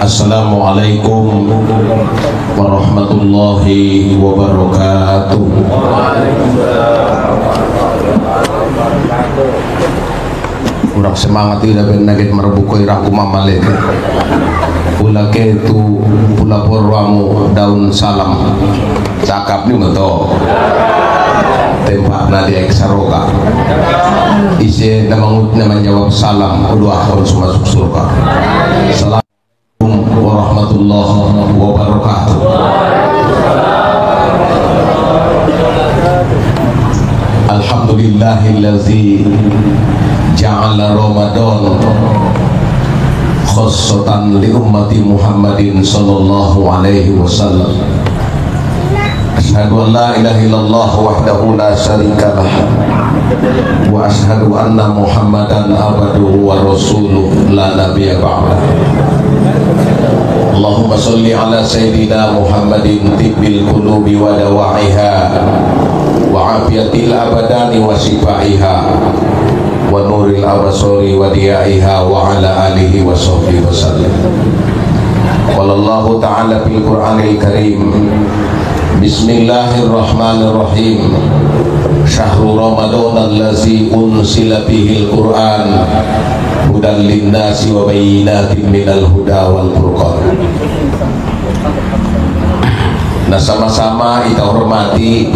Assalamualaikum warahmatullahi wabarakatuh. Urang semangat tidak benagit merebukoi raku mamale. Pula ketu pula porwamu daun salam. Cakap ni ngoto. Tempat nadi eksaroga. Isi namangut nama jawab salam kedua akhir masuk surga. Assalamualaikum warahmatullahi wabarakatuh. Alhamdulillahillazi ja'ala Ramadan khussatan li ummati Muhammadin sallallahu alaihi wasallam. Asyhadu an la ilaha illallah wahdahu la syarika lah wa asyhadu anna Muhammadan abduhu wa rasuluhu la nabiyya ba'da. Allahumma sholli ala sayyidina Muhammadin tibbil qulubi wa dawa'iha wa afiyatil abadani wa shifaiha wa nuril abasori wa diyaiha wa ala alihi wa sahbihi wa sallam. Wallahu ta'ala fil Qur'anil Karim. Bismillahirrahmanirrahim. Syahrul Ramadan allazi unsila bihil Qur'an hudan linnasi wa bayyinatin minal huda wal furqan. Nah, sama-sama kita hormati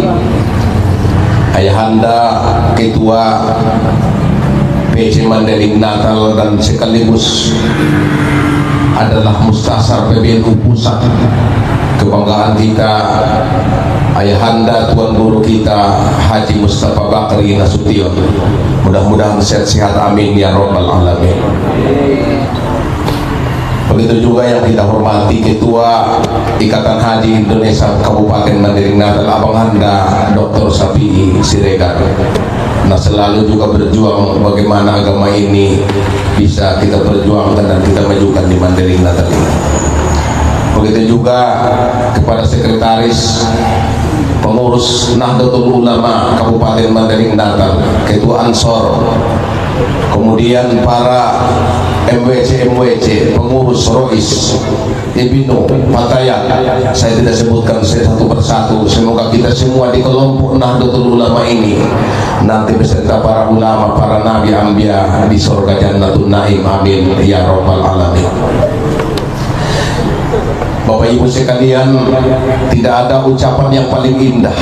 Ayahanda Ketua PC Mandailing Natal dan sekaligus adalah Mustasar PBNU Pusat. Kebanggaan kita Ayahanda Tuan Guru kita Haji Mustafa Bakri Nasution. Mudah-mudahan sehat-sehat, amin ya rabbal alamin. Begitu juga yang kita hormati Ketua Ikatan Haji Indonesia Kabupaten Mandailing Natal Abang Handa Dr. Safi'i Siregar. Nah, selalu juga berjuang bagaimana agama ini bisa kita perjuangkan dan kita majukan di Mandailing Natal ini. Begitu juga kepada sekretaris pengurus Nahdlatul Ulama Kabupaten Mandailing Natal, Ketua Ansor, kemudian para MWC, pengurus Rois, Ibnu, Patayat. Saya tidak sebutkan satu persatu. Semoga kita semua di kelompok Nahdlatul Ulama ini nanti beserta para ulama, para nabi, anbiya di surga Jannatul Naim, amin ya rabbal alamin. Bapak Ibu sekalian, tidak ada ucapan yang paling indah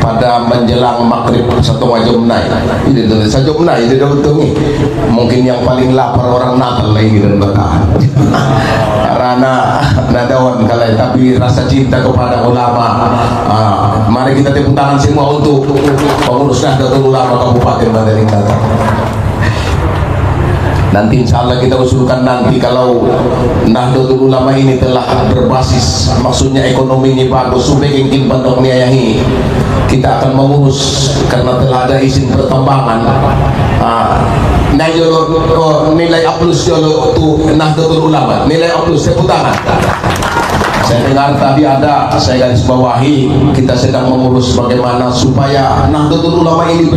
pada menjelang maghrib satu jam naik. Ini tuh satu jam naik tidak untungi. Mungkin yang paling lapar orang Natal lagi dan bertahan. Karena nadawan kalian, tapi rasa cinta kepada ulama. Mari kita tepuk tangan semua untuk pengurus Nahdlatul Ulama Kabupaten Mandailing Natal. Nanti insya Allah kita usulkan nanti kalau Nahdlatul Ulama ini telah berbasis, maksudnya ekonomi ini bagus, supaya ingin bandok niayahi, kita akan mengurus karena telah ada izin pertambangan. Nilai A+ untuk Nahdlatul Ulama, nilai A+, tepuk tangan. Saya dengar tadi ada, saya garis bawahi, kita sedang mengurus bagaimana supaya Nahdlatul Ulama ini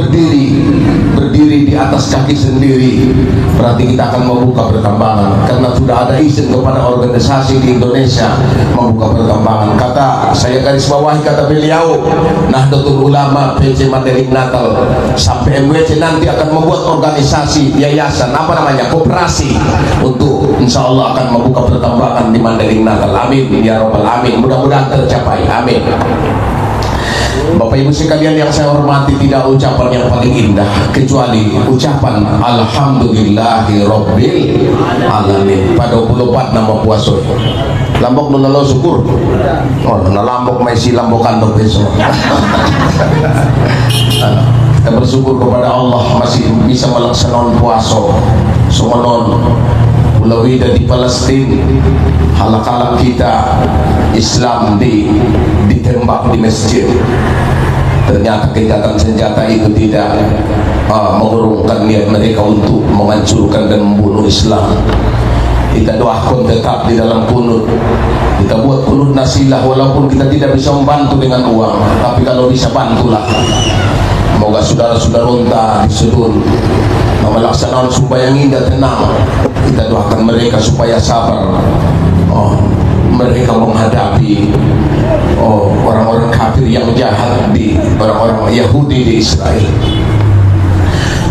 berdiri di atas kaki sendiri. Berarti kita akan membuka pertambangan karena sudah ada izin kepada organisasi di Indonesia membuka pertambangan. Kata saya garis bawahi, kata beliau, Nahdlatul Ulama PC Mandailing Natal sampai MWC nanti akan membuat organisasi, yayasan, apa namanya, koperasi untuk insya Allah akan membuka pertambangan di Mandailing Natal. Amin ya rabbal alamin. Mudah-mudahan tercapai, amin. Bapak Ibu sekalian yang saya hormati, tidak ucapan yang paling indah kecuali ucapan alhamdulillahi rabbil alamin pada 24 nama puasa. Lambok nuna lo syukur. Oh, nuna lambok maisi lambok kandok besok. Kita bersyukur kepada Allah masih bisa melaksanakan puasa. Somanon Ulawida di Palestina, halak-halak kita Islam ditembak di masjid. Ternyata kejahatan senjata itu tidak mengurungkan niat mereka untuk menghancurkan dan membunuh Islam. Kita doakan tetap di dalam kunut, kita buat kunut nasilah, walaupun kita tidak bisa membantu dengan uang, tapi kalau bisa bantulah. Semoga saudara-saudara unta di Sudun melaksanakan supaya indah tenang. Kita doakan mereka supaya sabar mereka menghadapi orang-orang kafir yang jahat di orang-orang Yahudi di Israel.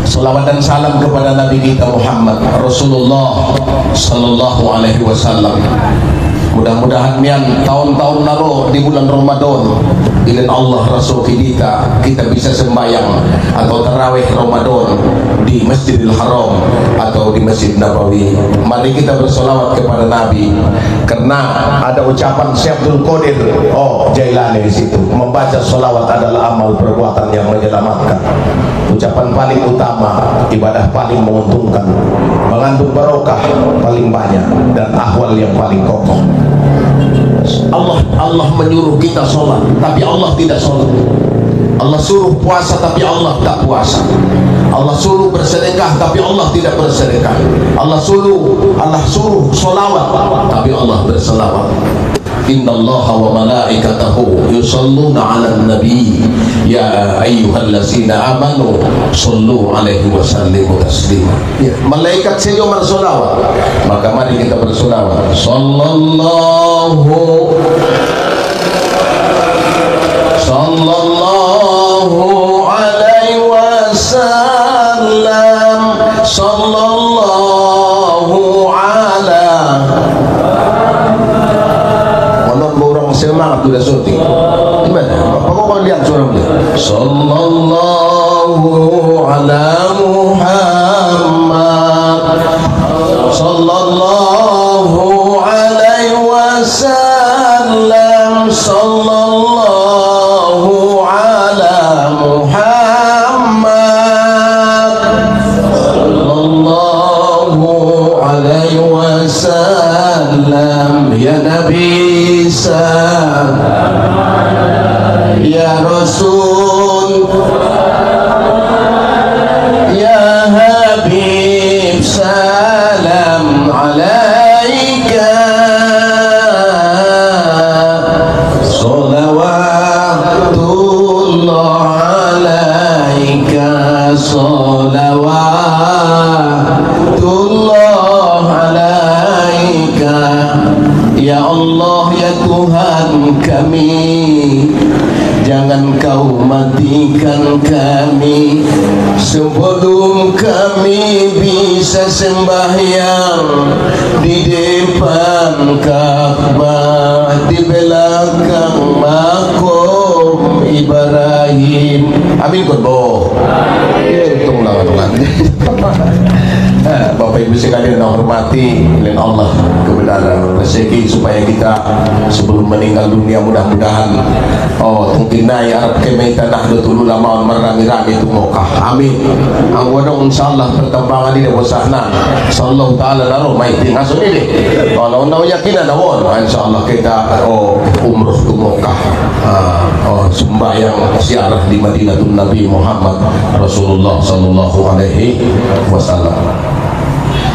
Salawat dan salam kepada Nabi kita Muhammad Rasulullah sallallahu alaihi wasallam. Mudah-mudahan nian tahun-tahun lalu di bulan Ramadan ilin Allah Rasul kita bisa sembahyang atau tarawih Ramadan di Masjidil Haram atau di Masjid Nabawi. Mari kita bersolawat kepada Nabi, karena ada ucapan Syekh Abdul Qadir Jailani di situ, membaca solawat adalah amal perbuatan yang menyelamatkan. Ucapan paling utama, ibadah paling menguntungkan, mengandung barokah paling banyak, dan ahwal yang paling kokoh. Allah menyuruh kita sholat, tapi Allah tidak sholat. Allah suruh puasa, tapi Allah tak puasa. Allah suruh bersedekah, tapi Allah tidak bersedekah. Allah suruh sholawat, tapi Allah berselawat. Innallaha wa malaikatahu yusalluna 'alan nabi ya ayyuhallazina amanu sallu 'alaihi wa sallimu taslima. Ya, malaikat saja bersolawat, maka mari kita bersolawat. Sallallahu alaihi wasallam. Sallallahu ala semangat sudah syuting. Gimana? Bapak kok lihat suara dia? Sallallahu ala Muhammad. Sallallahu alaihi wasallam. Sallallahu ala Muhammad. Sallallahu alaihi wasallam. Ya Nabi, ya Rasul, ya Habib, salam alaika. Salawatullah alaika, salawatullah alaika. Ya Allah, ya Tuhan kami, jangan kau matikan kami sebelum kami bisa sembahyang di depan Ka'bah, di belakang makom Ibrahim. Amin kot boh. Tunggulah Tuhan. Bapak Ibu sekalian yang hormati oleh Allah, kebenaran rezeki supaya kita sebelum meninggal dunia mudah-mudahan mungkin ya Arab kemita Nahdlatul Ulama merami-rami itu mokah. Amin. Anggono insyaallah pertambangan ini bosahna sallallahu taala naro maitin ngaso ini. Kalau undang yakin ada won insyaallah kita umroh ke Mekah. Sembahyang ziarah di Madinatul Nabi Muhammad Rasulullah sallallahu alaihi wasallam.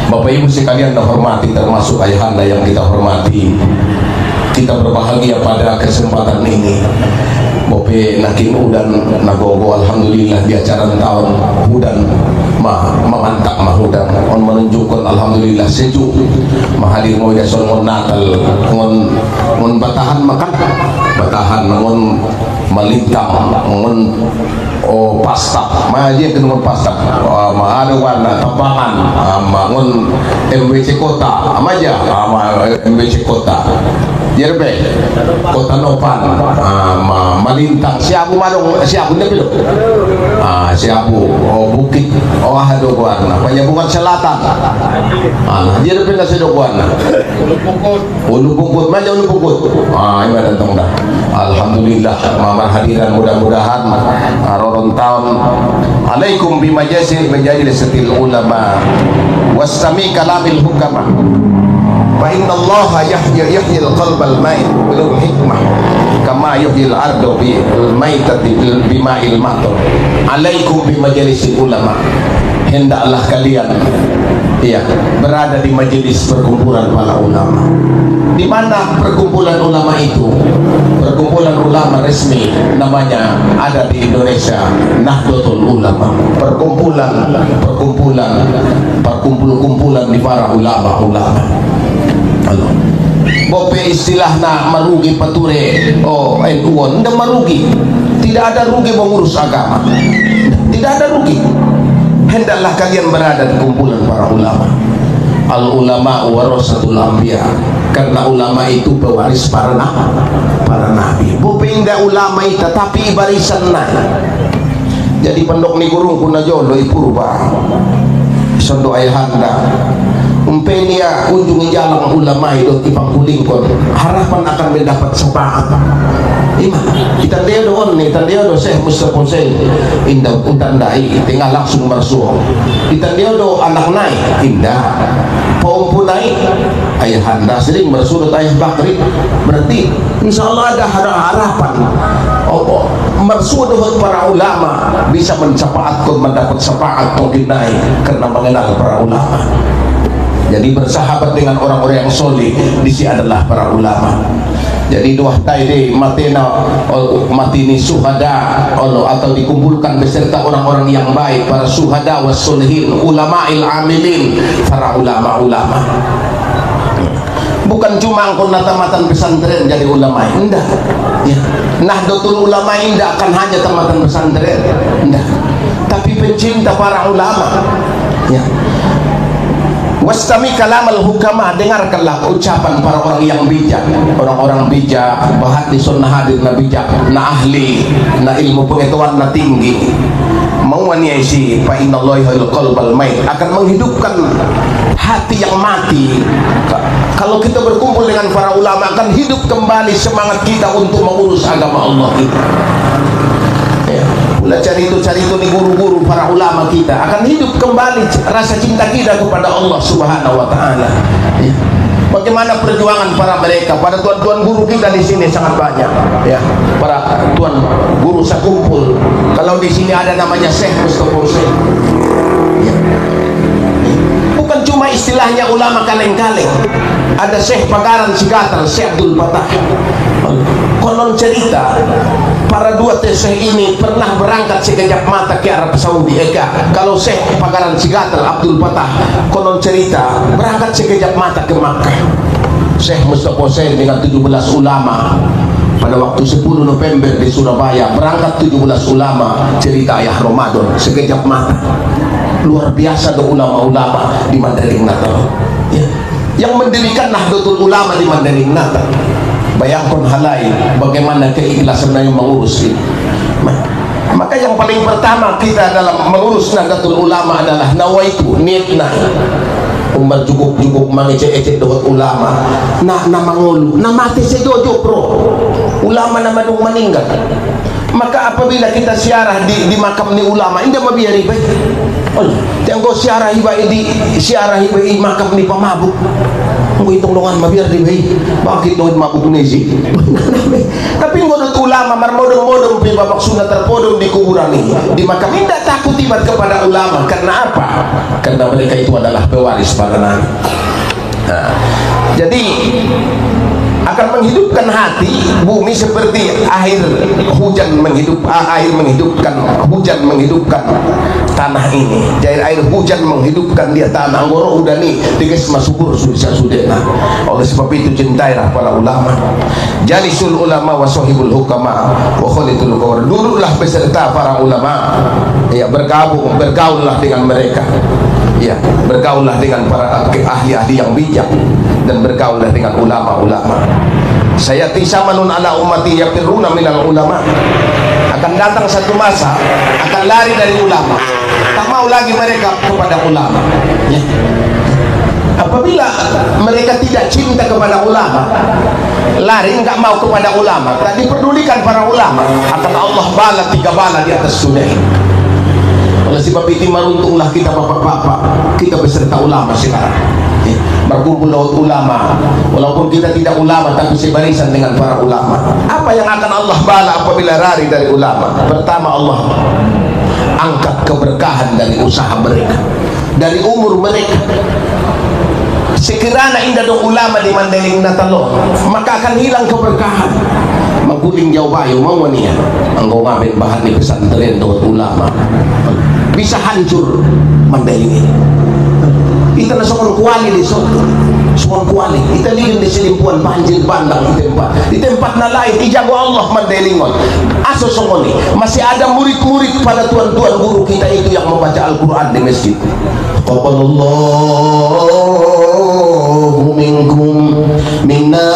Bapak Ibu sekalian yang hormati, termasuk ayahanda yang kita hormati, kita berbahagia pada kesempatan ini. Bope nakin udan nagogo alhamdulillah di acara tahun udan mantap udan on menunjukkan alhamdulillah sejuk mahadir mo yason mon natal ngon batahan makan batahan ngon malintang ngon pasta maja kenungan pasta ada warna tambangan ngon MWC kota amaja MWC kota Jerbe kota Nopan malintang siapu madong siapu nepi lo siapu bukit hado warna penyambungan selatan Jerbe na sedok warna ulu bungkut maja ulu bungkut ini datang dah. Alhamdulillah mamar hadiran mudah-mudahan roron tahun alaikum bimajalis ulama wasami kalamil hukama. Wa inna Allah yahyi al-qalb al-mayt bil hikmah kama yuhyi al-ardu bil maitati bima'il matar. Alaikum bi majalisil ulama. Hendaklah kalian berada di majelis perkumpulan para ulama. Di mana perkumpulan ulama itu? Perkumpulan ulama resmi namanya ada di Indonesia, Nahdlatul Ulama. Perkumpulan di para ulama-ulama. bope istilah na marugi pature o NU ndak marugi, tidak ada rugi mengurus agama, tidak ada rugi. Hendaklah kalian berada di kumpulan para ulama. Al ulama warasatul anbiya, karena ulama itu pewaris para nabi. Bope indah ulama itu tapi barisan naik. Jadi pendok ni gurung kuna jodoh ipurba sondo ayahanda umpenia kunjungi jalan ulama itu ipangkuling kon harapan akan mendapat syafaat. Ima kita dia doon ni dia do Syekh Mustafa Hussein indah utandai tinggal langsung marsuh kita dia do anak naik indah paumpunai ayahanda sering bersurut ayah Bakri, berarti insyaallah ada harapan mersuduh para ulama bisa mencapaatkan mendapat syafaat dinai karena mengenal para ulama. Jadi bersahabat dengan orang-orang yang soleh di sini adalah para ulama. Jadi dua taide matena matini suhada atau dikumpulkan beserta orang-orang yang baik, para suhada was solihin, ulama'il amilin, para ulama-ulama. Bukan cuma engkau tamatan pesantren jadi ulama, enggak ya. Nahdlatul Ulama enggak akan hanya tamatan pesantren, enggak, tapi pencinta para ulama ya. Wastami kalamal hukama, dengarkanlah ucapan para orang yang bijak, orang-orang bijak, bahat di sunnah hadir na bijak, na ahli, na ilmu pengetahuan na tinggi. Mauannya isi fa innallahi yuhyil qalbal mayt, akan menghidupkan hati yang mati. Kalau kita berkumpul dengan para ulama akan hidup kembali semangat kita untuk mengurus agama Allah kita. Ya, pula cari itu nih guru-guru para ulama kita akan hidup kembali rasa cinta kita kepada Allah Subhanahu wa taala. Ya. Bagaimana perjuangan para mereka, para tuan-tuan guru kita di sini sangat banyak, ya. Para tuan guru sekumpul. Kalau di sini ada namanya Syekh Mustafa Hussein. Ya. Bukan cuma istilahnya ulama kaleng-kaleng. Ada Syekh Pagaran Sigatal, Syekh Abdul Fatah. Konon cerita para dua Syekh ini pernah berangkat sekejap mata ke Arab Saudi. Kalau Syekh Pagaran Sigatal Abdul Fatah konon cerita berangkat sekejap mata ke Makkah. Syekh Mustafa Hussein dengan 17 ulama pada waktu 10 November di Surabaya berangkat 17 ulama, cerita ayah Ramadan sekejap mata. Luar biasa do ulama-ulama di Mandailing Natal ya. Yang mendirikan Nahdlatul Ulama di Mandailing Natal. Bayangkan halai bagaimana keikhlasan yang mengurus ini. Maka yang paling pertama kita dalam mengurus Nahdlatul Ulama adalah nawaitu, niatna. Umar cukup mengecek-ecek doa ulama. Na mangulu, na mati sejojo pro. Ulama nama dong meninggal. Maka apabila kita siarah di makam ni ulama, indah mabiari baik. Tengok siarah hibai di makam ni pemabuk. Nggo itong dongan mabiar di bayi. Bakit doon mabuk nisi? Tapi ngodot ulama marmodong-modong pi babak sunat terpodong di kuburan ini. Di makam indah takut tibat kepada ulama. Karena apa? Karena mereka itu adalah pewaris para nabi. Nah, jadi akan menghidupkan hati bumi seperti air hujan menghidupkan hujan menghidupkan tanah ini. Jadi air hujan menghidupkan dia tanah. Anggoro udah nih tigas masubur sudah oleh sebab itu cintailah para ulama. Jalisul ulama wa sahibul hukama wa khalitul qawar. Duduklah beserta para ulama ya, bergaullah dengan mereka ya, bergaullah dengan para ahli-ahli yang bijak dan bergaullah dengan ulama-ulama. Saya tisamanun ala ummati yafiruna minal ulama. Akan datang satu masa akan lari dari ulama, tak mau lagi mereka kepada ulama ya. Apabila mereka tidak cinta kepada ulama, lari nggak mau kepada ulama, tak diperdulikan para ulama, akan Allah bala 3 bala di atas dunia. Oleh sebab itu maruntunglah kita bapak-bapak, kita beserta ulama sekarang ya. Berkumpul dengan ulama, walaupun kita tidak ulama tapi sebarisan dengan para ulama. Apa yang akan Allah bala apabila lari dari ulama? Pertama, Allah angkat keberkahan dari usaha mereka, dari umur mereka. Sekiranya indah dong ulama di Mandailing Natal, maka akan hilang keberkahan. Mengguling jauh bayu mau nih ya, engkau ngambil bahan di pesantren dengan ulama, bisa hancur Mandailing ini. Kita langsung kuali di soto suang kuali kita ligin di selimpuan banjir bandang di tempat na lain ijago Allah mandelingon aso songoni masih ada murid-murid pada tuan-tuan guru kita itu yang membaca Al-Quran di masjid. Taqabbalallahu minkum minna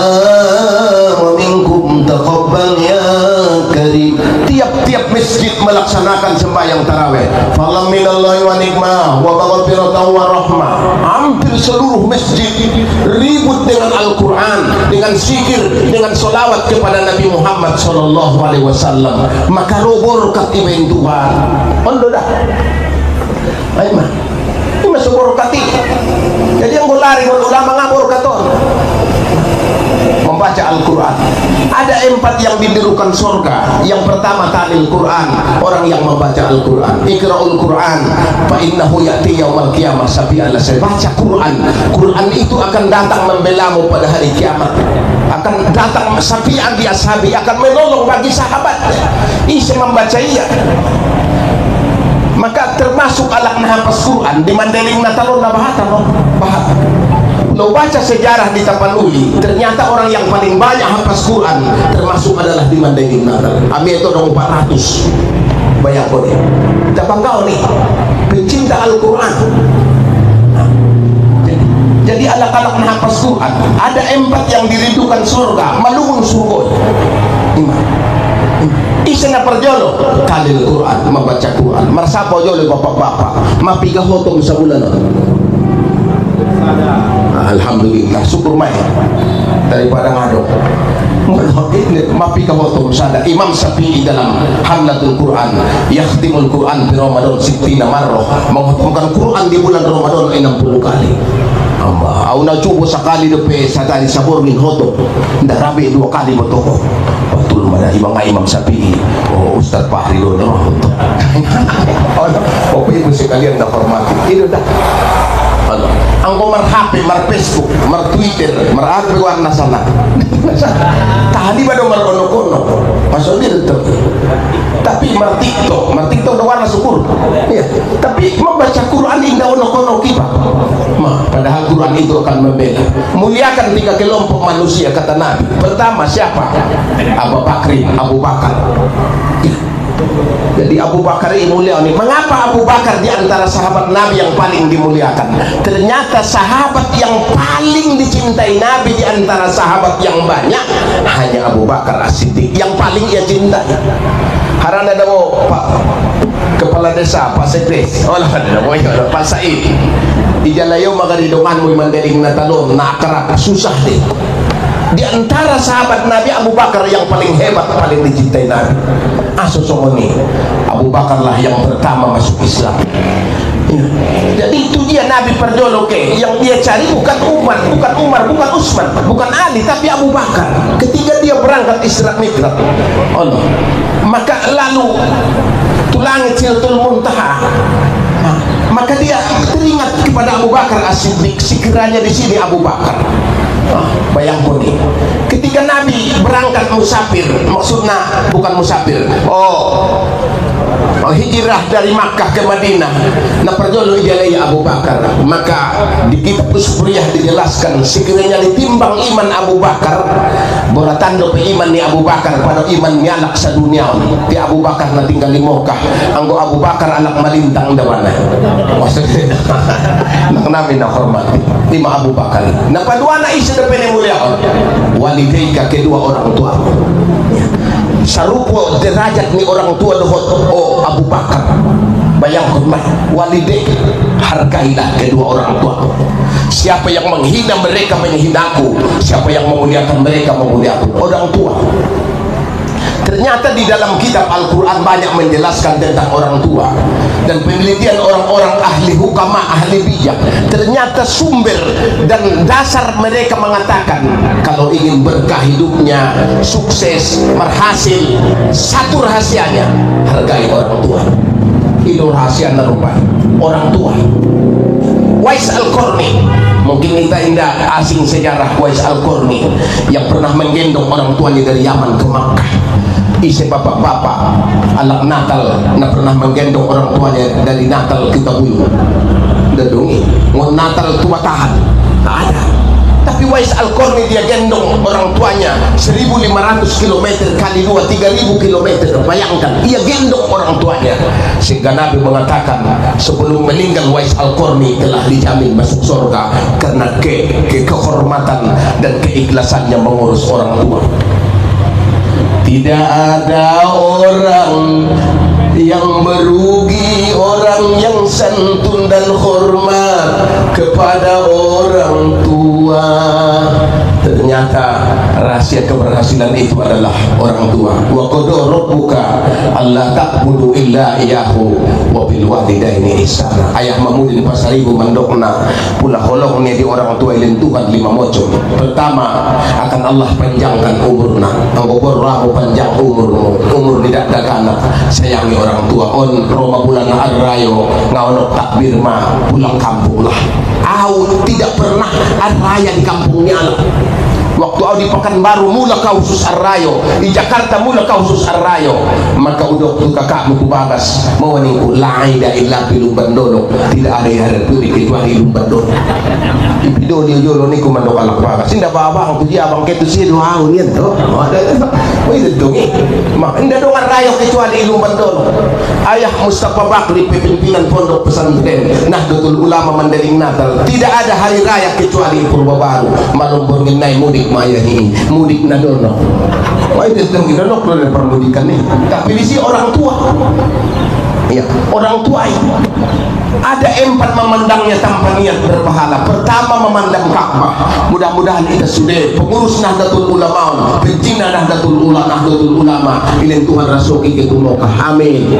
wa minkum taqabbal ya karim. Tiap-tiap masjid melaksanakan sembahyang tarawih. Falam minallahi wa nikmah wa maghfiratan wa rahmah. Hampir seluruh masjid ribut dengan Al-Quran, dengan zikir, dengan solawat kepada Nabi Muhammad sallallahu alaihi wasallam. Maka robor kat iben Tuhan. Ondo dah. Aima. Ini masuk borokati. Jadi yang lari ulama ngabur katon. Membaca Al-Quran. Ada 4 yang diderukan surga. Yang pertama talil Quran, orang yang membaca Al-Quran. Iqra'ul Quran fa innahu ya'ti yaumal qiyamah sabi'an. Baca Quran. Quran itu akan datang membelamu pada hari kiamat. Akan datang sabi'an di ashabi, akan menolong bagi sahabatnya. Isi membaca iya. Maka termasuk alat nahafaz Quran di Mandeling Natalon na bahata no? Bahata. Lo baca sejarah di Tapanuli, ternyata orang yang paling banyak hafaz Quran termasuk adalah di Mandeling Natal. Ami itu dong 400. Banyak kok nih. Kita bangga nih. Pencinta Al-Quran. Jadi alat-alat nahafaz Quran ada 4 yang dirindukan surga, malungun surga. Isena perjolo kalil Quran, membaca Quran. Marsapo jolo bapak-bapak, mapiga hotong sa bulan. Alhamdulillah, syukur mai daripada ngado. Mapiga hotong sada Imam Syafi'i dalam Hamlatul Quran, yakhtimul Quran di Ramadan 60 marrah, menghatamkan Quran di bulan Ramadan 60 kali. Amba, au na cubo sekali depe satali sabor min hoto. Ndak rabi 2 kali betul. Betul mana Imam Syafi'i. Oh, Ustaz Fahri lo no. Oh, ibu sekalian dah hormati. Itu dah. Angko mar HP, mar Facebook, mar Twitter, mar apa warna sana. Tadi pada mar kono-kono. Masuk dia itu. Tapi mar TikTok dah warna syukur. Iya. Tapi membaca Quran indah kono-kono kita. Padahal Quran itu akan membela. Muliakan 3 kelompok manusia kata Nabi. Pertama siapa? Abu Bakar. Ya. Jadi Abu Bakar ini mulia nih. Mengapa Abu Bakar di antara sahabat Nabi yang paling dimuliakan? Ternyata sahabat yang paling dicintai Nabi di antara sahabat yang banyak hanya Abu Bakar As-Siddiq yang paling ia cintai. Harana ada Pak Kepala Desa Pak Sekres. Oh lah ada Pak Said. Ijalayo magaridongan mo Mandeling Natalon na akrab susah deh. Di antara sahabat Nabi Abu Bakar yang paling hebat, paling dicintai Nabi. Asosomoni Abu Bakar lah yang pertama masuk Islam. Jadi itu dia Nabi perjolo ke yang dia cari bukan Umar, bukan Utsman, bukan Ali, tapi Abu Bakar. Ketika dia berangkat Isra Mi'raj, Allah. Maka lalu tulangit Sidratul Muntaha. Maka dia teringat kepada Abu Bakar As-Siddiq. Sekiranya di sini Abu Bakar. Bayangkan nih, ketika Nabi berangkat musafir, maksudnya bukan musafir, hijrah dari Makkah ke Madinah, nah perjolo jalai Abu Bakar. Maka di kitab Usfuriyah dijelaskan sekiranya ditimbang iman Abu Bakar, bola tando pe iman ni Abu Bakar pada iman nyalak sa dunia ti Abu Bakar na tinggal di Mokkah, anggo Abu Bakar anak malintang dawana. Maksudnya nak Nabi na hormati lima Abu Bakar. Nah padua na isa na penemulia walidayka, kedua orang tua. Sarupo derajat ni orang tua dohot Abu Bakar. Bayangkan mah waliday, hargailah kedua orang tua. Siapa yang menghina mereka menghinaku, siapa yang memuliakan mereka memuliakan orang tua. Ternyata di dalam kitab Al-Quran banyak menjelaskan tentang orang tua dan penelitian orang-orang ahli hukama, ahli bijak. Ternyata sumber dan dasar mereka mengatakan kalau ingin berkah hidupnya, sukses, berhasil, satu rahasianya hargai orang tua. Itu rahasia narumpai orang tua. Wais Al-Qarni, mungkin kita indah asing sejarah Wais Al-Qarni yang pernah menggendong orang tuanya dari Yaman ke Makkah. Isi bapak-bapak anak Natal na pernah menggendong orang tuanya dari Natal kita bulu dadungi mau Natal tua tahan tak ada Tapi Wais Al-Qarni dia gendong orang tuanya 1500 km kali 2, 3000 km. Bayangkan, ia gendong orang tuanya. Sehingga Nabi mengatakan sebelum meninggal Wais Al-Qarni telah dijamin masuk surga karena kehormatan dan keikhlasannya mengurus orang tua. Tidak ada orang yang merugi orang yang santun dan hormat kepada orang tua. Ternyata rahasia keberhasilan itu adalah orang tua. Wa qada rabbuka alla ta'budu illa iyyahu wa bil walidaini ihsana. Ayah mamudin pasaribu mandokna pula holongnya di orang tua ilin Tuhan 5 macam. Pertama, akan Allah panjangkan umurna. Anggo rahu panjang umurmu. Umur tidak dagana. Sayangi orang tua. On Roma bulan Ar-Rayo ngaonok takbir mah pulang kampung lah. Tidak pernah Ar-Raya di kampungnya Allah. Waktu au di Pekanbaru mula kau khusus Ar-Rayo, di Jakarta mula kau khusus Ar-Rayo, maka udah tu kakakmu ku bagas mau niku laida illa bil bandono, tidak ada yang ada puri kecuali lumbandono. Ipido dia jolo niku mandok alak bagas. Inda babang tu dia abang ketu si doa ni tu. Ada itu dongi. Mak inda dong Ar-Rayo kecuali lumbandono. Ayah Mustafa Bakri pimpinan pondok pesantren Nahdlatul Ulama Mandeling Natal. Tidak ada hari raya kecuali Purba Baru. Malumpur nginai mudik mayahi mudik nadono. Wah itu sedang kita nok dari permudikan nih. Tapi di sini orang tua. Ya, orang tua itu ada 4 memandangnya tanpa niat berpahala. Pertama, memandang Ka'bah. Mudah-mudahan kita sudah pengurus Nahdlatul Ulama, pembina Nahdlatul Ulama, ilin Tuhan Rasul itu moga. Amin.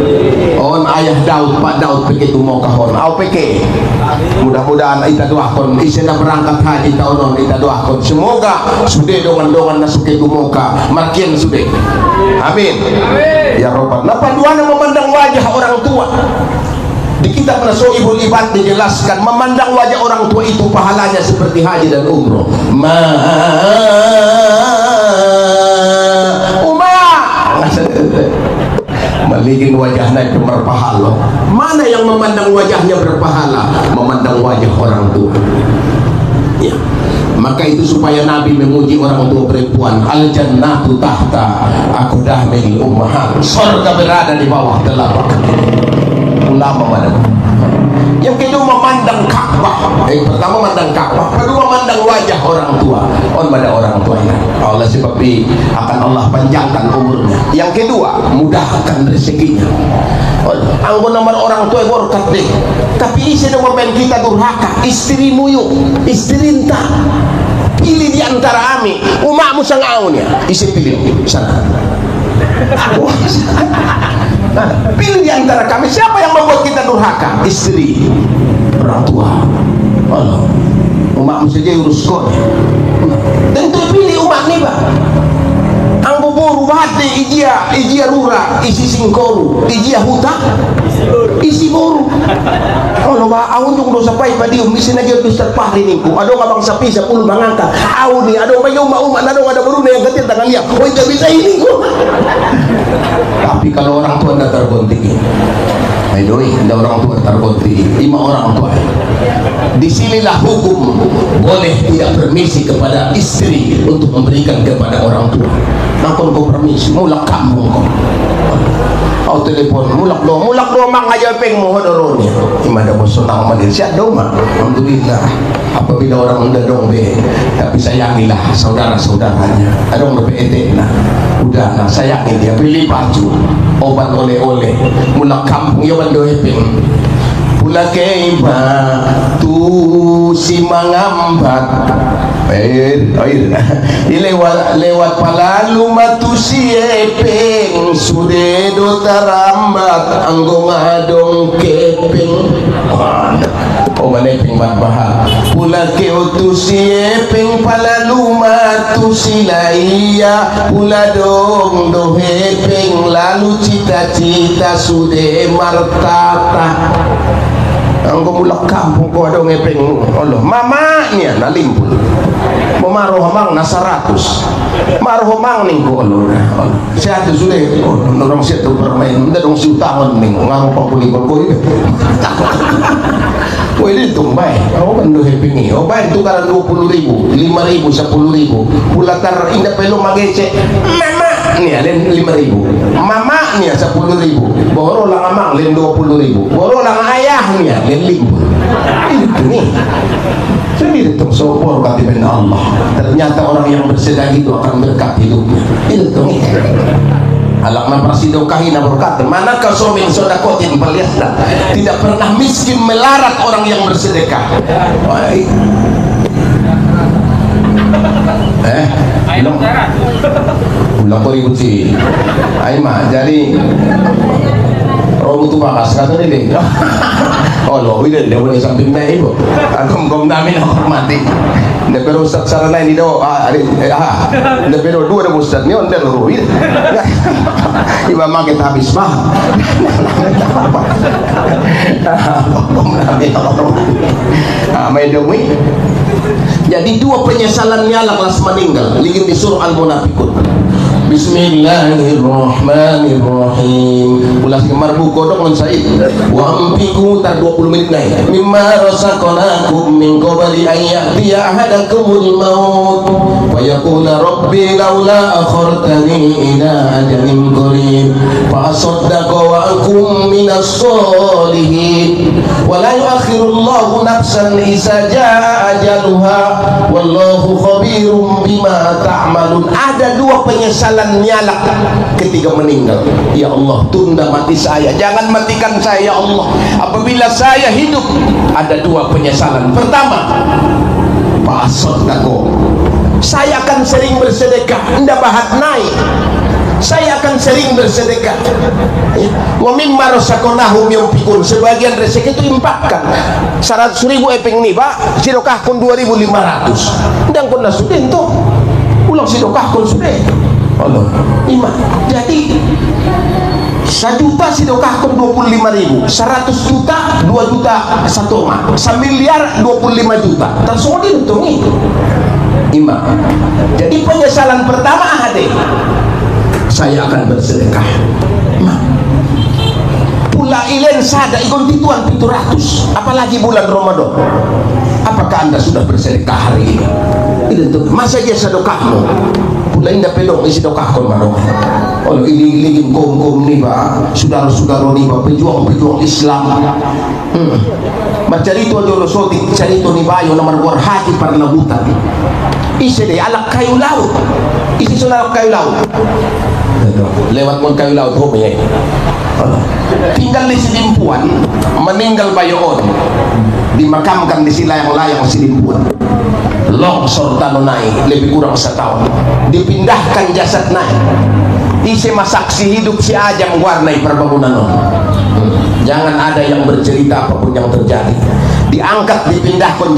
On ayah Daud, Pak Daud begitu moga hon. Au peke. Mudah-mudahan kita doakan isena berangkat haji tahun kita doakan semoga sudah dongan-dongan nasuk itu moga makin sudah. Amin. Ya Rabbal. Napa duana memandang wajah orang tua? Di kitab Nasoibul Ibad dijelaskan memandang wajah orang tua itu pahalanya seperti haji dan umroh. Maligin wajahnya itu berpahala. Mana yang memandang wajahnya berpahala? Memandang wajah orang tua. Ya. Maka itu supaya Nabi memuji orang tua perempuan, al jannatu tahta aqdamil ummahat. Surga berada di bawah telapak ulama mana. Yang kedua memandang Ka'bah. Pertama memandang Ka'bah, kedua memandang wajah orang tua. On pada orang tua ini Allah sebab akan Allah panjangkan umurnya. Yang kedua mudahkan rezekinya. Anggo nomor orang tua berkat deh. Tapi isi nomor main kita durhaka. Istrimu yuk, istri entah. Pilih di antara kami. Umakmu sangaunya. Isi pilih sana. Nah, pilih di antara kami. Siapa yang membuat kita durhaka? Istri, orang tua. Allah, umakmu saja urus kau. Tentu pilih umak nih pak. Anggo boru bate ijia rura isi singkoru ijia huta isi boru. Allah ba awun yung dosa pay padium isi nagyo Ustaz Fahri ningku ado nga bang sapi sa pulo mangangka awun ni ado may uma ado ada baru yang gatil tangan liya oy gabi sa ini ko. Tapi kalau orang tua tidak tergonti, ayo tidak orang tua tergonti, 5 orang tua. Disinilah hukum boleh tidak permisi kepada istri untuk memberikan kepada orang tua. Nakon ko permisi, mulak kamu ko. Au telepon, mulak do mang ngajapeng mo hodoron niya. Imada mo sunang manil siya do ma. Alhamdulillah. Apabila orang mendadong be, tapi sayangilah saudara-saudaranya. Adong PET na. Udah na sayangin dia, beli baju, obat oleh-oleh, mulak kampung yaman do hepeng. Pula keiba tu si mangambat lewat palalu matu si epeng sudedo tarambat anggo ngadong kepeng o manepeng matbahal pula keo tu si epeng palalu matu si laia pula dong do hepeng lalu cita-cita sude martata. Anggo mulak kampung ko ada ngepeng Allah mamanya nalimpul memaruh mang na 100 maruh mang ning ko Allah siya tu sudah orang siya tu bermain nda dong si utangon ning ngaro papulikon ko ini ko ini Ini tumbay. Oh kan do happy ni. Oh baik tukaran 20.000, 5.000, 10.000. Pulatar indah pelo magece. Mama ni alen 5.000. Mama ni 10.000. Boro lang amang len 20.000. Boro lang ayah ni len 5. Itu ni. Sendiri itu sopor kata Allah. Ternyata orang yang bersedekah itu akan berkah hidupnya. Itu ni. Alak na prasidaukahi na berkata, manakah suami sodakotin berlihatlah, tidak pernah miskin melarat orang yang bersedekah. Ulang ko ribut si Aima, jadi Romo tu bakas kata ni deh. Oh loh, ini dia boleh samping naik ibu. Agam namin aku hormati. Nda pero ustaz sara lain di do nda pero dua ada ustaz ni on der ro. Iba maket habis mah. Mai demi. Jadi dua penyesalan nyala kelas meninggal. Ligin di surah Al-Munafiqun. Bismillahirrahmanirrahim. Ulas kemar buku dok non Said. Wa ampiku tar 20 menit naik. Mimma rasaqnakum min qabli an ya'tiya ahadakumul maut wa yaqula rabbi laula akhartani ila ajalin qarib fa asaddaqa wa akum minas solihin wa la yu'akhirullahu nafsan idza jaa ajaluha wallahu khabirum bima ta'malun. Ada dua penyesalan nyala ketika meninggal. Ya Allah, tunda mati saya, jangan matikan saya ya Allah. Apabila saya hidup, ada dua penyesalan. Pertama, fa'asaddaqa, saya akan sering bersedekah, ndak bahat naik. Saya akan sering bersedekah. Wa mimma rasaqnahum yunfiqun, sebagian rezeki itu impakkan. 100.000 epeng nih Pak, sedekah kun 2.500. Ndang kun nasudin tuh. Ulang sedekah kun sudah. Allah, iman. Jadi 1 juta sedekah kun 25.000, 100 juta 2 juta 1 emak, 1 miliar 25 juta. Tersuruh dihitungi. Iman. Jadi penyesalan pertama ada. Saya akan bersedekah. Iman. Pula ilen sada ikon tituan 700. Apalagi bulan Ramadan. Apakah Anda sudah bersedekah hari ini? Itu masa dia sedekahmu. Lain dah pelong isi dokah kon marong. Oh iling-ilingin kom ni ba, saudara-saudara ni ba pejuang Islam. Macam itu aja lo soti cerita ni ba yo nomor buat hati parlabutan. Isi deh alak kayu laut. Isi saudara kayu laut. Lewat mon kayu laut ho ya. Tinggal di Silimpuan, meninggal bayoon. Dimakamkan di silayang-layang Silimpuan. Longsor tanah naik lebih kurang setahun, dipindahkan jasad naik. Isi saksi hidup si Ajam warnai perbangunan. Jangan ada yang bercerita apapun yang terjadi. Diangkat dipindahkan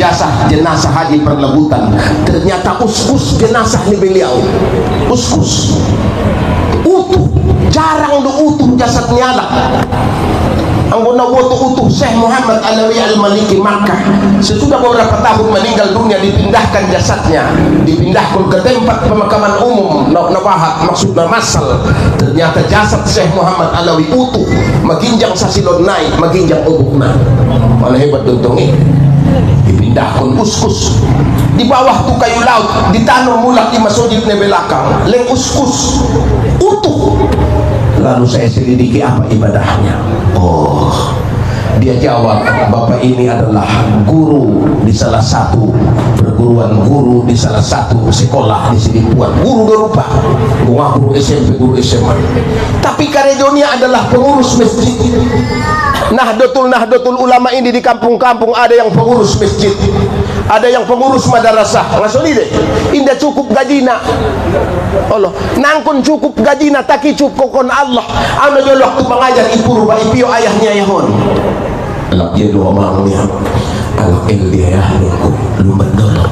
jenazah haji perlebutan. Ternyata uskus jenazah ni beliau. Uskus utuh, jarang utuh jasadnya lah. Anggona utuh Syekh Muhammad Alawi Al-Maliki Makkah. Sesudah beberapa tahun meninggal dunia, dipindahkan jasadnya, dipindahkan ke tempat pemakaman umum Nabahat, maksudnya masal. Ternyata jasad Syekh Muhammad Alawi utuh, maginjang sasilon naik, maginjang ubuk naik. Malah hebat tuntung ini. Dipindahkan uskus di bawah tuh kayu laut, ditanam mulak di masjid di belakang, leng uskus utuh. Lalu saya selidiki apa ibadahnya. Oh, dia jawab, bapak ini adalah guru di salah satu perguruan, guru di salah satu sekolah di Silimpuan, guru berupa guru SMP, guru SMA. Tapi karedonia adalah pengurus masjid. Nahdlatul Ulama ini di kampung-kampung ada yang pengurus masjid, ada yang pengurus madrasah. Ngasoni deh, indah cukup gajina. Allah, nangkon cukup gajina, taki cukup kon Allah. Anu jo waktu mengajar ibu rupa ipio ayahnya yahon. Alak dia doa mangnya, alak dia ya, lumban dolo.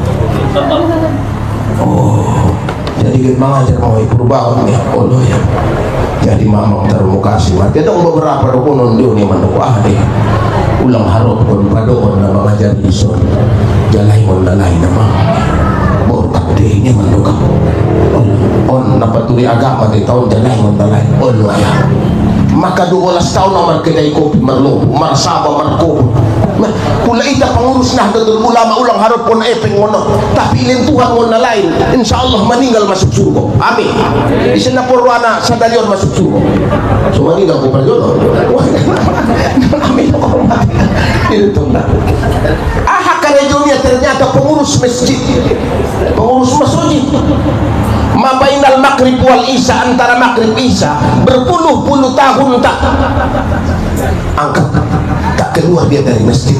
Oh, jadi kita mengajar mau ibu rupa ya, Allah ya. Jadi mamang termukasi mati. Ada beberapa dokunon dunia manukah deh. Ulang harap kon padon na mengajar ison. Jalai mon lalai nama. Borkat deh ini manukah. On napaturi agama di tahun jalai mon lalai. On waya. maka 12 tahun nomor kedai kopi merlobo marsaba merkobo pula ita pengurus Nahdlatul Ulama ulang harap pun epeng ngono tapi ilin Tuhan ngono lain insyaallah meninggal masuk surga amin isina porwana sa dalyon masuk surga so meninggal ko perjono amin itu na karejonia ternyata pengurus masjid mabainal maghrib wal isya antara maghrib isya berpuluh-puluh tahun tak keluar dia dari masjid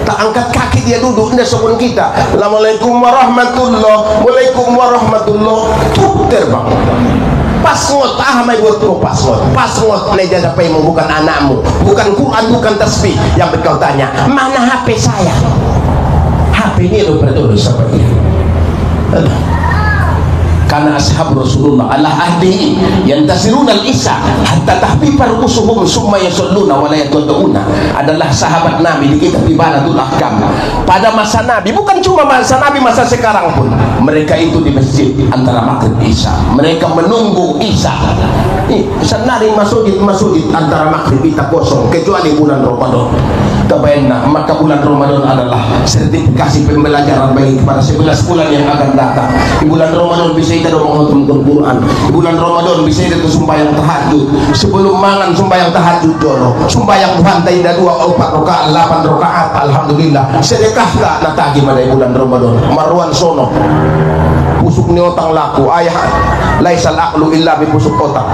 tak angkat kaki dia duduk ndak sebelum kita Assalamualaikum warahmatullah waalaikum warahmatullah terbang pas ngot mai buat kau pas ngot leja sampai bukan anakmu bukan Quran bukan tasbih yang kau tanya mana HP saya HP ini lo betul siapa ini karena ashab Rasulullah ala ahdihi yantasiruna al-isya hatta tahbibar usuhum summa yasalluna wa la yatuduna adalah sahabat Nabi di kitab Ibadatul Ahkam pada masa Nabi bukan cuma masa Nabi masa sekarang pun mereka itu di masjid antara maghrib isya mereka menunggu isya senari masjid antara maghrib kita kosong kecuali bulan Ramadan kebayangna maka bulan Ramadan adalah sertifikasi pembelajaran bagi kepada 11 bulan yang akan datang di bulan Ramadan bisa kita menghukum Quran di bulan Ramadan bisa kita sembahyang tahajud sebelum mangan sembahyang tahajud dulu sembahyang bantai dah 2 4 rakaat 8 rakaat alhamdulillah sedekah tak natagi pada bulan Ramadan marwan sono pusuk ni otang laku ayah laisal aqlu illa bi pusuk otak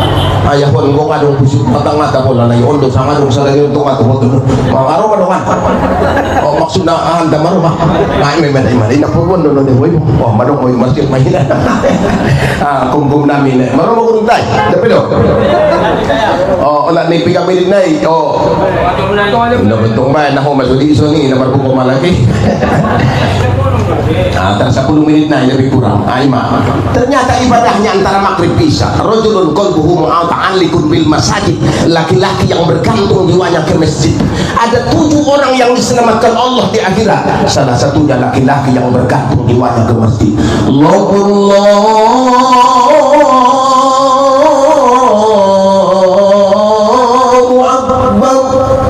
ayah pun gong adong pusuk otak mata pula na yondo sama dong sa lagi untuk mata foto mangaro madongan oh maksudna anda maruma ay may maday na po wondo no de boy oh madong boy masjid mahina kung namin maruma ko tay dapido oh wala ni piga milig nay oh nabentong man ako masudi iso ni na marpo ko malaki antara 10 menit na lebih kurang aima ternyata ibadahnya antara maghrib isya rajulun qalbuhu muta'alliqun bil masajid laki-laki yang bergantung jiwanya ke masjid ada 7 orang yang diselamatkan Allah di akhirat salah satunya laki-laki yang bergantung jiwanya ke masjid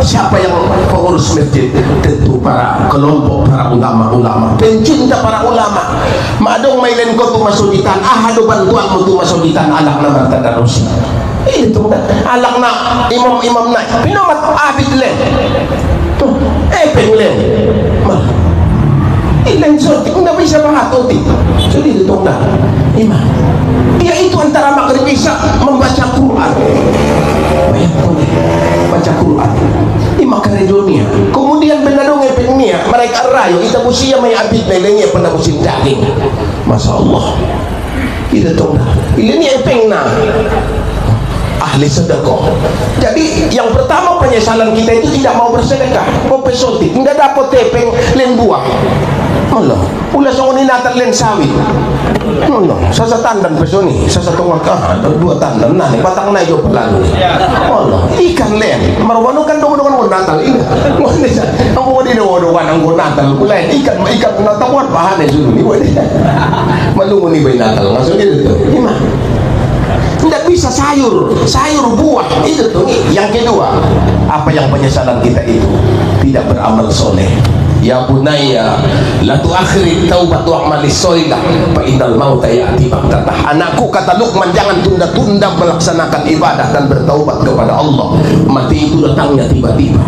siapa yang pengurus masjid tentu para kelompok para ulama pencinta para ulama madong mailen ko tu masuditan ahadu bantuan tu masuditan alak na bertadarus itu alak na imam na pinomat abid len tuh penglen mal ilen sorti kung bisa mengatuti so dito na imam dia itu antara maghrib isya membaca Quran baca Quran maka dunia kemudian benadong epengnya mereka rayo kita usia may abid na ilangnya penabusin daging Masya Allah itu tuh ini epeng na ahli sedekah jadi yang pertama penyesalan kita itu tidak mau bersedekah mau pesotik tidak dapat tepeng len buah Allah pula songoni natal len sawit Allah sasa tandan pesoni sasa tunggal ka 2 tandan na patang na yo pelan Allah ikan len marwano kan dong natal ini ang mo di do ang natal pula ikan natawan pahan suno ni wala malungo ni bay natal ngaso dito ima tidak bisa sayur buah itu tuh yang kedua apa yang penyesalan kita itu tidak beramal soleh ya bunayya la tuakhiri taubat wa amalis solidah fa innal mauta ya'ti baghtah anakku kata Luqman jangan tunda-tunda melaksanakan ibadah dan bertaubat kepada Allah mati itu datangnya tiba-tiba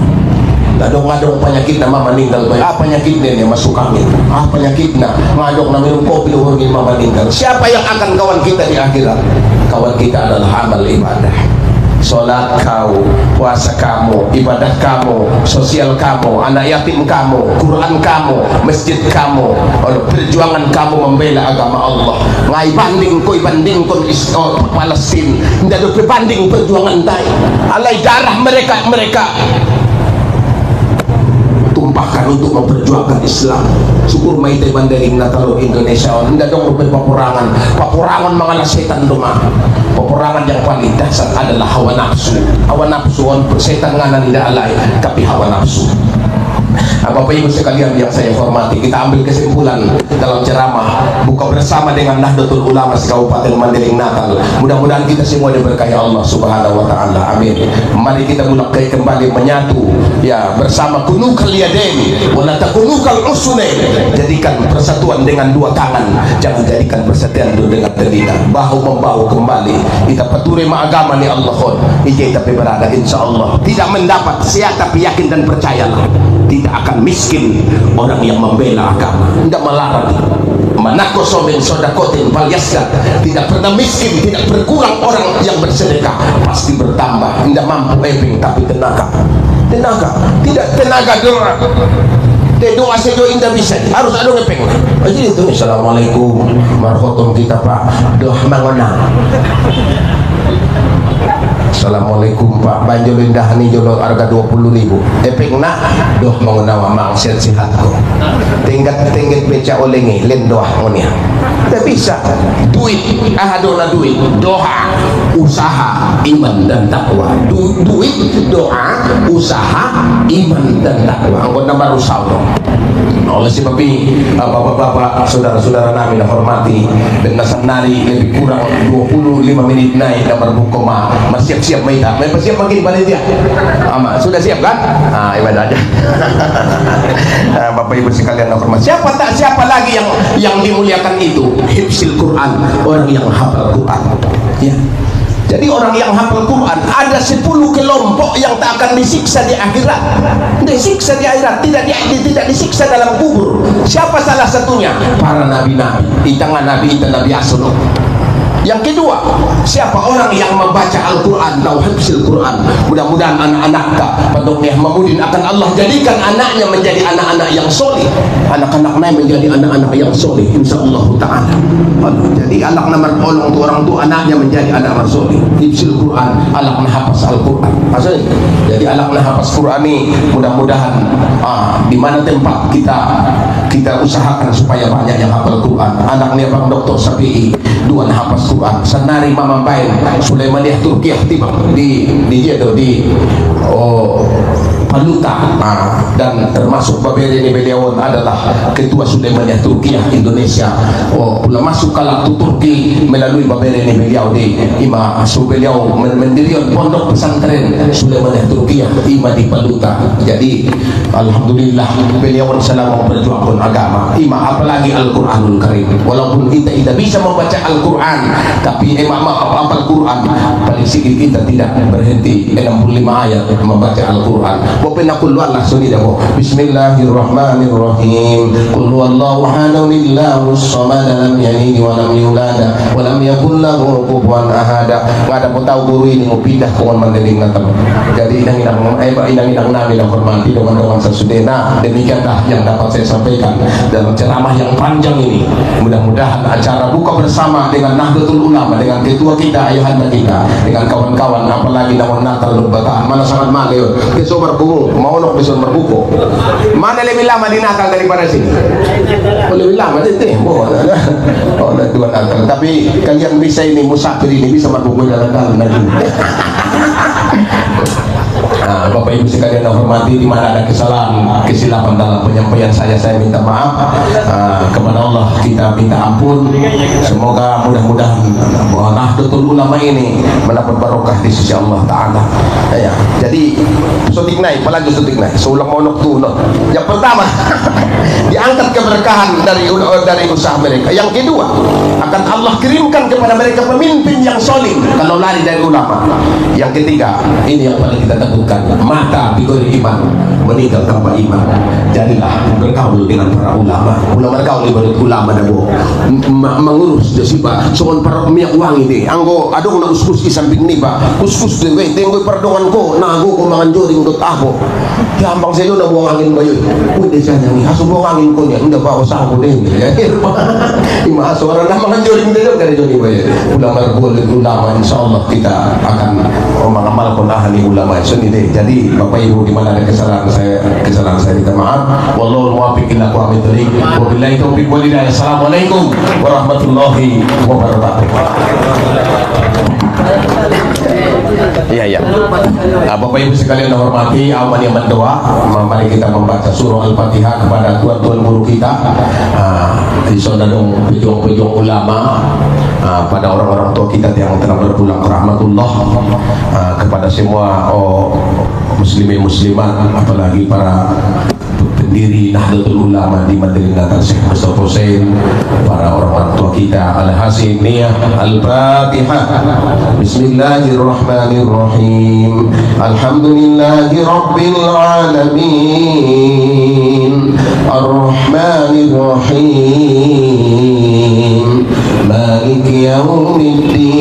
ngadong penyakitnya mama meninggal penyakitnya nih masuk angin penyakitnya ngadong na minum kopi urgi mama meninggal siapa yang akan kawan kita di akhirat kawan kita adalah amal ibadah sholat kau, puasa kamu, ibadah kamu, sosial kamu, anak yatim kamu, Quran kamu, masjid kamu, perjuangan kamu membela agama Allah ngai banding kon Palestina tidak ada berbanding perjuangan tay alai darah mereka tumpahkan untuk memperjuangkan Islam syukur maite bandering natalo Indonesia tidak dong peperangan mengalah setan rumah peperangan yang paling dasar adalah hawa nafsu setan nganan tidak alai tapi hawa nafsu Bapak Ibu sekalian yang saya hormati, kita ambil kesimpulan dalam ceramah buka bersama dengan Nahdlatul Ulama Kabupaten Mandailing Natal. Mudah-mudahan kita semua diberkahi Allah Subhanahu wa taala. Amin. Mari kita mulai kembali menyatu ya bersama kunukal yadaini wa la takunukal usnain. Jadikan persatuan dengan dua tangan, jangan jadikan persatuan dengan telinga. Bahu membahu kembali. Kita paturi agama ni Allah khon. Ije tapi berada insyaallah tidak mendapat siap tapi yakin dan percayalah tidak akan miskin orang yang membela agama, tidak melarang. Manakoso min sodakotin falyaskat, tidak pernah miskin, tidak berkurang orang yang bersedekah, pasti bertambah. Tidak mampu eping tapi tenaga tidak tenaga doa. Doa sedo indah bisa harus ada ngepeng. Jadi itu assalamualaikum marhotum kita Pak doa mangona. Assalamualaikum Pak banjol indah nih jolo harga 20.000 epeng nak doh mengenawa mang sehat ko tingkat beca olengi len doa ngonya tidak bisa duit ahadona duit doa usaha iman dan takwa duit doa usaha iman dan takwa angkot nama rusau oleh sebab ini bapak-bapak saudara-saudara kami yang hormati dan nasab nari lebih kurang 25 menit naik dan berbukoma masih siap maida siap makin pada dia sudah siap kan ibadah aja. Bapak Ibu sekalian yang hormati, siapa lagi yang dimuliakan itu hifzil Quran, orang yang hafal Quran ya. Jadi orang yang hafal Quran ada 10 kelompok yang tak akan disiksa di akhirat. Disiksa di akhirat, tidak disiksa dalam kubur. Siapa salah satunya? Para nabi-nabi. Di tangan nabi itu Nabi Asul. Yang kedua, siapa orang yang membaca Al-Quran, hifzil Quran. Mudah-mudahan anak-anak penduknya memudin akan Allah jadikan anaknya menjadi anak-anak yang soleh, anak-anaknya menjadi anak-anak yang soleh insyaallah ta'ala. Jadi anak nomor olong tu orang tu anaknya menjadi anak soleh, hifzil Quran, anak hafaz Al-Quran. Maksudnya jadi anak hafaz Quran ini mudah-mudahan di mana tempat kita usahakan supaya banyak yang hafal Quran. Anaknya Bang Dr. Safi'i dua hafaz Quran, senari Mama Bain Sulaimaniyah Turkiyah tiba di Paluta dan termasuk Baberi ini beliau adalah ketua Sulaimaniyah Turkiyah Indonesia. Pula masuk kalau Turki melalui Baberi ini beliau di beliau mendirikan pondok pesantren Sulaimaniyah Turkiyah di Paluta. Jadi alhamdulillah beliau selama memperjuangkan agama apalagi Al-Quranul Karim. Walaupun kita tidak bisa membaca Al-Quran tapi hafal Quran paling sedikit kita tidak berhenti 65 ayat membaca Al-Quran. Bismillahirrahmanirrahim. Qul huwallahu ahadun Allahus samad lam yalid wa lam yulad wa lam yakul lahu kufuwan ahad. Ngada pun tahu guru ini mau pindah ke Mandailing Natal. Jadi inang nami yang hormati dengan sesudena. Demikianlah yang dapat saya sampaikan dalam ceramah yang panjang ini. Mudah-mudahan acara buka bersama dengan Nahdlatul Ulama, dengan ketua kita, ayahanda kita, dengan kawan-kawan, apalagi nama Natal Lubatan, mana sangat maleo. Kesobar mau nok besok berbuku. Mana lebih lama di Natal daripada sini? Lebih lama deh. Dua Natal. Tapi kalian bisa ini musafir ini bisa berbuku dalam lagi. Bapak Ibu sekalian yang hormati, di mana ada kesalahan kesilapan dalam penyampaian saya minta maaf kepada Allah, kita minta ampun. Semoga mudah-mudahan Nahdlatul Ulama ini mendapat barokah di sisi Allah Ta'ala ya. Jadi sutik naik, apalagi sutik naik seulang monok tuh. Yang pertama diangkat keberkahan dari usaha mereka. Yang kedua akan Allah kirimkan kepada mereka pemimpin yang solid kalau lari dari ulama. Yang ketiga ini yang paling kita takutkan, mata bigori iman, meninggal tanpa iman. Jadilah bergaul dengan para ulama. Ulama bergaul ibarat ulama dabo mengurus desiba soal para minyak wangi deh. Anggo adong na uskus isamping ni ba uskus deh we tenggo pardongan ko nago ko mangan joring dot ako gampang sayo na buang angin bayo udah sana ni haso buang angin ko niya nda ba usah ko deh ya ima suara na mangan joring deh dari joni bayo ulama bergaul ulama insyaallah kita akan mengamalkan ahli ulama sini deh. Jadi Bapak Ibu di mana ada kesalahan saya minta maaf. Wallahul muwaffiq ila aqwamit thoriq. Wabillahi taufiq wal hidayah. Assalamualaikum warahmatullahi wabarakatuh. Iya. Bapak Ibu sekalian hormati, aman yang berdoa. Mari kita membaca surah Al-Fatihah kepada tuan-tuan guru kita. Di sana dong pejuang-pejuang ulama, pada orang-orang tua kita yang telah berpulang rahmatullah, kepada semua muslimin muslimat, apalagi para pendiri Nahdlatul Ulama di Madinah Syekh Mustafa Hussein, para orang-orang tua kita. Al-Hasil Niyah Al-Fatihah. Bismillahirrahmanirrahim. Alhamdulillahi Rabbil Alamin, Ar-Rahmanirrahim, Maliki Yawmiddin,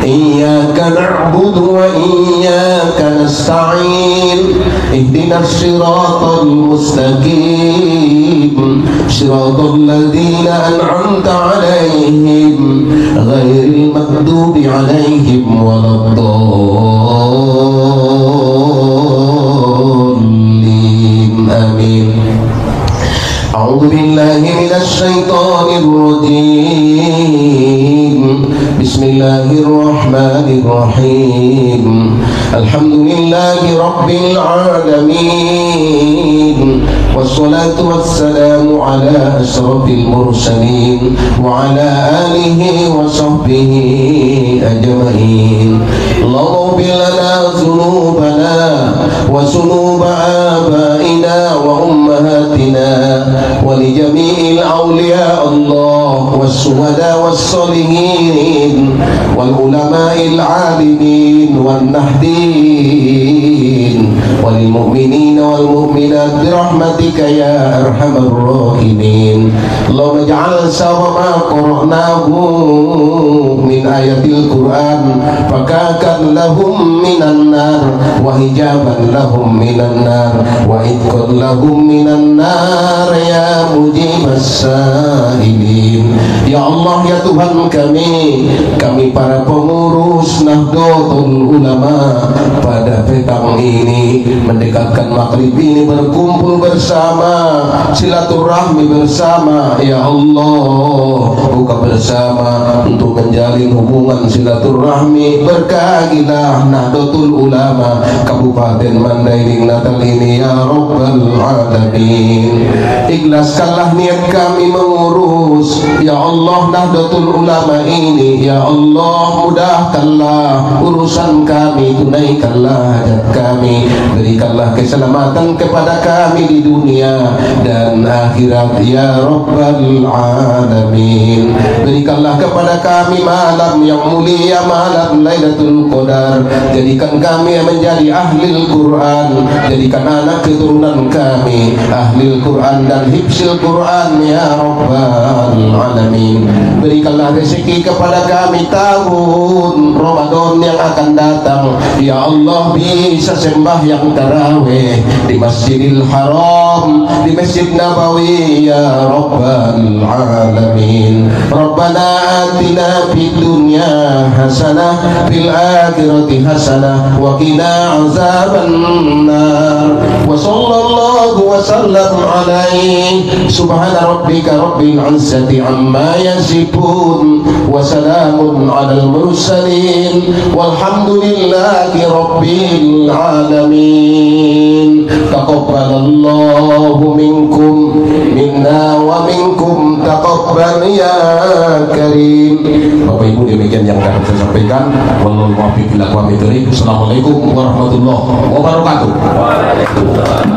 Iyyaka na'budu wa iyyaka nasta'in, ihdinas siratal mustaqim, siratal ladzina an'amta 'alaihim, ghairil maghdubi 'alaihim waladdallin. Amin. A'udzu billahi minasy syaithanir rajim. Bismillahirrahmanirrahim. Alhamdulillahi rabbil alamin. Wassalatu wassalamu ala asyrafil mursalin wa ala alihi wa sahbihi ajma'in. Allahumma ighfir lana dhunubana wa dhunuba abaina wa ummahatina wa li jami'il awliya Allah was-shuhada was-salihin wal ulama'il 'alimin wan nahdin wal mu'minina wal mu'minat bi rahmatika ya arhamar rahimin. Allahumma ij'al sawama qara'nahu min ayatil Qur'an fakakan lahum minan nar wa hijaban lahum minan nar wa idqan lahum minan nar ya mujibas sa'ilin. Ya Allah, ya Tuhan kami para pengurus Nahdlatul Ulama pada petang ini mendekatkan maghrib ini berkumpul bersama, silaturahmi bersama. Ya Allah, buka bersama untuk menjalin hubungan silaturahmi. Berkahilah Nahdlatul Ulama Kabupaten Mandailing Natal ini ya Rabbal Alamin. Ikhlaskanlah niat kami mengurus ya Allah Nahdlatul Ulama ini. Ya Allah, mudahkanlah urusan kami, tunaikanlah hajat kami, berikanlah keselamatan kepada kami di dunia dan akhirat ya Rabbal Alamin. Berikanlah kepada kami malam yang mulia, malam Lailatul Qadar. Jadikan kami menjadi ahli Quran, jadikan anak keturunan kami ahli Quran dan hifzil Quran ya Rabbal Alamin. Berikanlah rezeki kepada kami tahun Ramadan yang akan datang ya Allah, bisa sembahyang tarawih di Masjidil Haram, di Masjid Nabawi ya Rabbal Alamin. Rabbana atina fid dunya hasanah fil akhirati hasanah wa qina azaban nar. Wa sallallahu wa sallam alaihi subhana rabbika rabbil izzati amma yasifun wa salamun alal mursalin walhamdulillahi rabbil alamin. Taqabbalallahu minkum minna wa minkum taqabbal ya karim. Bapak Ibu, demikian yang dapat saya sampaikan. Wallahul muwaffiq ila aqwamit thoriq. Assalamualaikum warahmatullahi wabarakatuh. Waalaikumsalam.